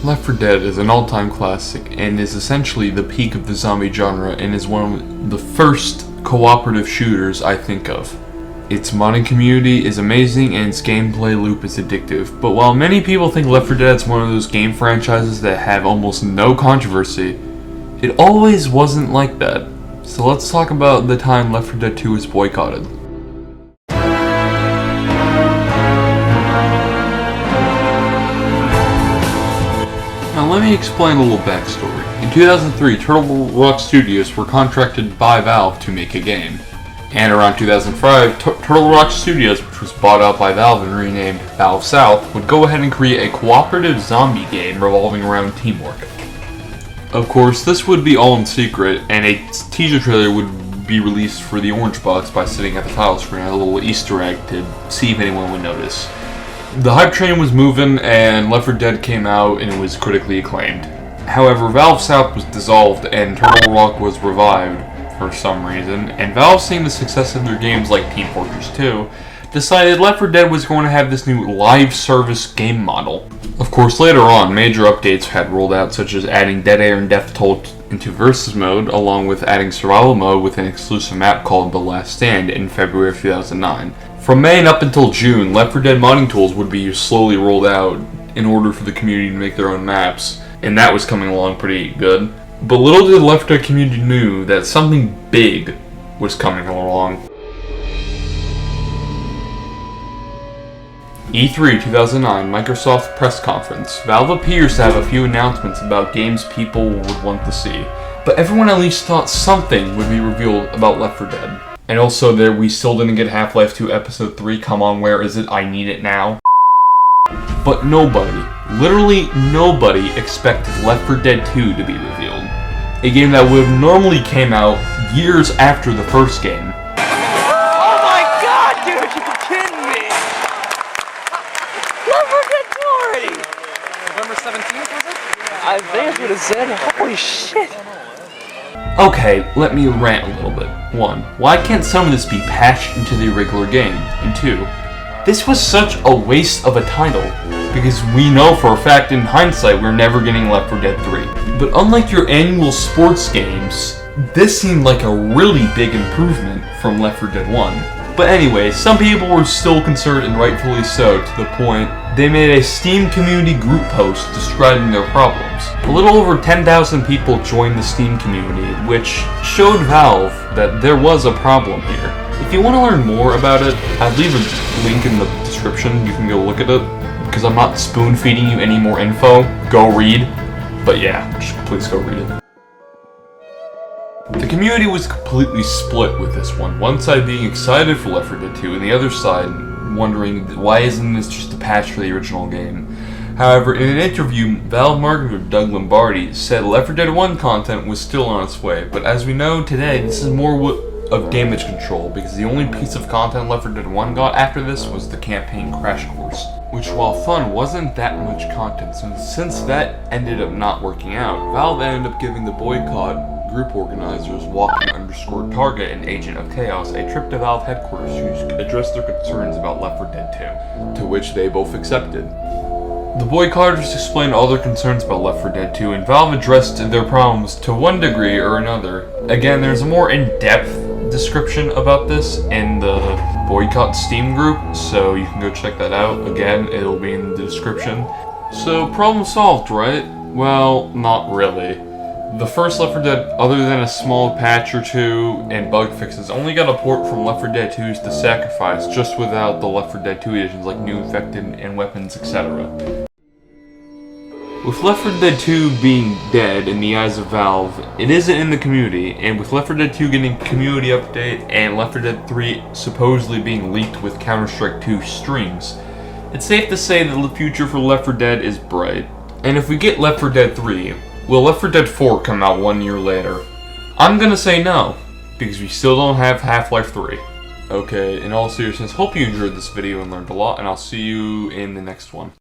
Left 4 Dead is an all-time classic and is essentially the peak of the zombie genre and is one of the first cooperative shooters I think of. Its modding community is amazing and its gameplay loop is addictive, but while many people think Left 4 Dead is one of those game franchises that have almost no controversy, it always wasn't like that. So let's talk about the time Left 4 Dead 2 was boycotted. Now let me explain a little backstory. In 2003, Turtle Rock Studios were contracted by Valve to make a game. And around 2005, Turtle Rock Studios, which was bought out by Valve and renamed Valve South, would go ahead and create a cooperative zombie game revolving around teamwork. Of course, this would be all in secret, and a teaser trailer would be released for the orange box by sitting at the title screen, a little Easter egg to see if anyone would notice. The hype train was moving, and Left 4 Dead came out, and it was critically acclaimed. However, Valve South was dissolved, and Turtle Rock was revived for some reason, and Valve, seeing the success of their games like Team Fortress 2, decided Left 4 Dead was going to have this new live service game model. Of course, later on, major updates had rolled out, such as adding Dead Air and Death Toll into Versus mode, along with adding survival mode with an exclusive map called The Last Stand in February of 2009. From May and up until June, Left 4 Dead modding tools would be slowly rolled out in order for the community to make their own maps, and that was coming along pretty good. But little did the Left 4 Dead community knew that something big was coming along. E3 2009 Microsoft press conference. Valve appears to have a few announcements about games people would want to see, but everyone at least thought something would be revealed about Left 4 Dead. And also there, we still didn't get Half-Life 2 Episode 3, come on, where is it? I need it now. But nobody, literally nobody, expected Left 4 Dead 2 to be revealed. A game that would have normally came out years after the first game. Oh my god, dude, you're kidding me! Left 4 Dead 2 already! November 17th, was it? I think that's what it said. Holy shit! Okay, let me rant a little bit. 1. Why can't some of this be patched into the regular game? And 2. This was such a waste of a title, because we know for a fact in hindsight we're never getting Left 4 Dead 3. But unlike your annual sports games, this seemed like a really big improvement from Left 4 Dead 1. But anyway, some people were still concerned, and rightfully so, to the point they made a Steam community group post describing their problems. A little over 10,000 people joined the Steam community, which showed Valve that there was a problem here. If you want to learn more about it, I'll leave a link in the description. You can go look at it, because I'm not spoon-feeding you any more info. Go read. But yeah, just please go read it. The community was completely split with this one. One side being excited for Left 4 Dead 2, and the other side wondering why isn't this just a patch for the original game. However, in an interview, Valve marketer Doug Lombardi said Left 4 Dead 1 content was still on its way, but as we know today, this is more of damage control, because the only piece of content Left 4 Dead 1 got after this was the campaign Crash Course, which, while fun, wasn't that much content. So since that ended up not working out, Valve ended up giving the boycott group organizers Walker_Target and Agent of Chaos a trip to Valve headquarters to address their concerns about Left 4 Dead 2, to which they both accepted. The boycotters explained all their concerns about Left 4 Dead 2, and Valve addressed their problems to one degree or another. Again, there's a more in-depth description about this in the boycott Steam group, so you can go check that out. Again, it'll be in the description. So, problem solved, right? Well, not really. The first Left 4 Dead, other than a small patch or two and bug fixes, only got a port from Left 4 Dead 2's The Sacrifice, just without the Left 4 Dead 2 editions like New Infected and Weapons, etc. With Left 4 Dead 2 being dead in the eyes of Valve, it isn't in the community, and with Left 4 Dead 2 getting a community update and Left 4 Dead 3 supposedly being leaked with Counter-Strike 2 streams, it's safe to say that the future for Left 4 Dead is bright. And if we get Left 4 Dead 3, will Left 4 Dead 4 come out 1 year later? I'm gonna say no, because we still don't have Half-Life 3. Okay, in all seriousness, hope you enjoyed this video and learned a lot, and I'll see you in the next one.